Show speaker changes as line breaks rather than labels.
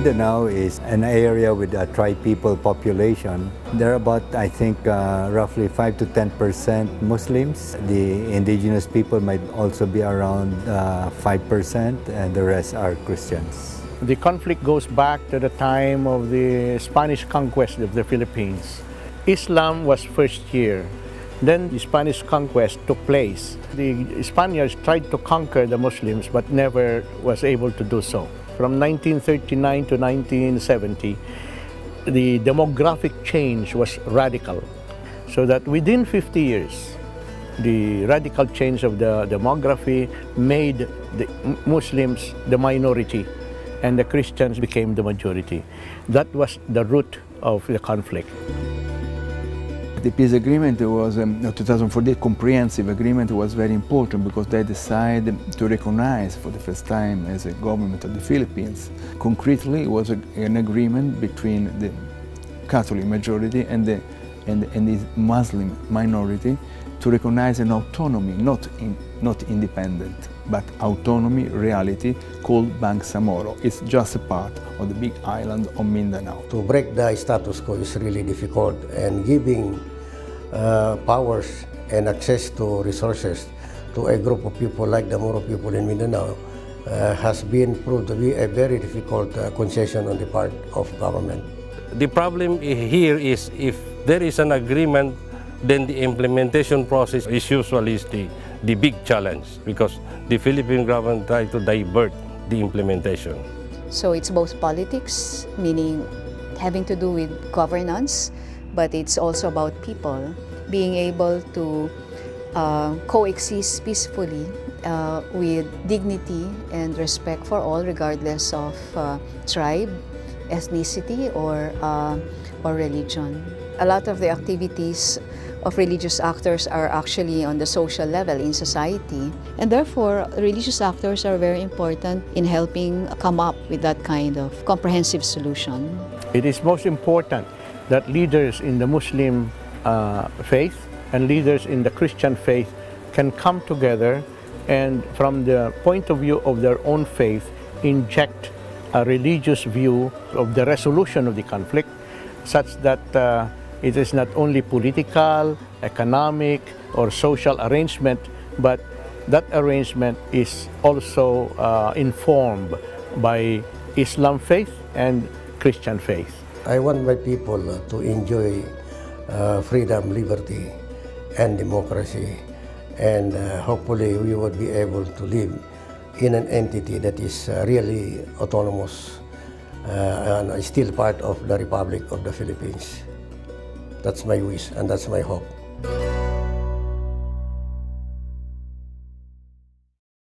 Mindanao is an area with a tri-people population. There are about, I think, roughly 5 to 10% Muslims. The indigenous people might also be around 5%, and the rest are Christians.
The conflict goes back to the time of the Spanish conquest of the Philippines. Islam was first here. Then the Spanish conquest took place. The Spaniards tried to conquer the Muslims but never was able to do so. From 1939 to 1970, the demographic change was radical. So that within 50 years, the radical change of the demography made the Muslims the minority and the Christians became the majority. That was the root of the conflict.
The peace agreement was, 2014 comprehensive agreement was very important because they decided to recognize for the first time as a government of the Philippines. Concretely, it was an agreement between the Catholic majority and the Muslim minority to recognize an autonomy, not independent, but autonomy reality called Bangsamoro. It's just a part of the big island of Mindanao.
To break the status quo is really difficult, and giving powers and access to resources to a group of people like the Moro people in Mindanao has been proved to be a very difficult concession on the part of government.
The problem here is if there is an agreement, then the implementation process is usually the big challenge because the Philippine government tries to divert the implementation.
So it's both politics, meaning having to do with governance, but it's also about people being able to coexist peacefully with dignity and respect for all, regardless of tribe, ethnicity, or religion. A lot of the activities of religious actors are actually on the social level in society, and therefore religious actors are very important in helping come up with that kind of comprehensive solution.
It is most important that leaders in the Muslim faith and leaders in the Christian faith can come together and from the point of view of their own faith inject a religious view of the resolution of the conflict such that it is not only political, economic, or social arrangement, but that arrangement is also informed by Islam faith and Christian faith.
I want my people to enjoy freedom, liberty, and democracy, and hopefully we would be able to live in an entity that is really autonomous and still part of the Republic of the Philippines. That's my wish and that's my hope.